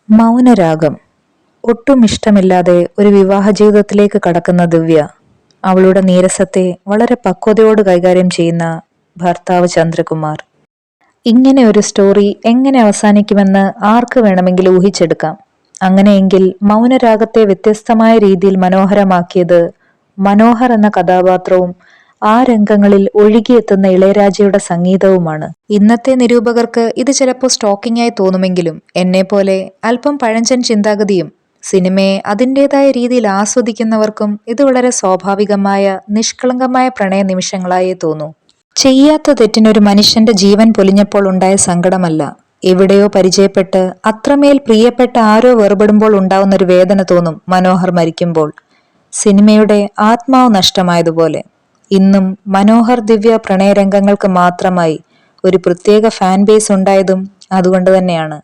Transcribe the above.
മൗനരാഗം. ഒട്ടും ഇഷ്ടമില്ലാതെ ഒരു വിവാഹ ജീവിതത്തിലേക്ക് കടക്കുന്ന ദിവ്യ, അവളുടെ നീരസത്തെ വളരെ പക്വതയോട് കൈകാര്യം ചെയ്യുന്ന ഭർത്താവ് ചന്ദ്രകുമാർ. ഇങ്ങനെ ഒരു സ്റ്റോറി എങ്ങനെ അവസാനിക്കുമെന്ന് ആർക്ക് വേണമെങ്കിലും ഊഹിച്ചെടുക്കാം. അങ്ങനെയെങ്കിൽ മൗനരാഗത്തെ വ്യത്യസ്തമായ രീതിയിൽ മനോഹരമാക്കിയത് മനോഹർ എന്ന കഥാപാത്രവും ആ രംഗങ്ങളിൽ ഒഴുകിയെത്തുന്ന ഇളയരാജയുടെ സംഗീതവുമാണ്. ഇന്നത്തെ നിരൂപകർക്ക് ഇത് ചിലപ്പോൾ സ്റ്റോക്കിംഗ് ആയി തോന്നുമെങ്കിലും എന്നെപ്പോലെ അല്പം പഴഞ്ചൻ ചിന്താഗതിയും സിനിമയെ അതിൻ്റെതായ രീതിയിൽ ആസ്വദിക്കുന്നവർക്കും ഇത് വളരെ സ്വാഭാവികമായ നിഷ്കളങ്കമായ പ്രണയ നിമിഷങ്ങളായേ തോന്നൂ. ചെയ്യാത്ത തെറ്റിനൊരു മനുഷ്യന്റെ ജീവൻ പൊലിഞ്ഞപ്പോൾ ഉണ്ടായ സങ്കടമല്ല, എവിടെയോ പരിചയപ്പെട്ട് അത്രമേൽ പ്രിയപ്പെട്ട ആരോ വേർപെടുമ്പോൾ ഉണ്ടാവുന്ന ഒരു വേദന തോന്നും മനോഹർ മരിക്കുമ്പോൾ. സിനിമയുടെ ആത്മാവ് നഷ്ടമായതുപോലെ ഇന്നും മനോഹർ ദിവ്യ പ്രണയരംഗങ്ങൾക്ക് മാത്രമായി ഒരു പ്രത്യേക ഫാൻ ബേസ് ഉണ്ടായതും അതുകൊണ്ട് തന്നെയാണ്.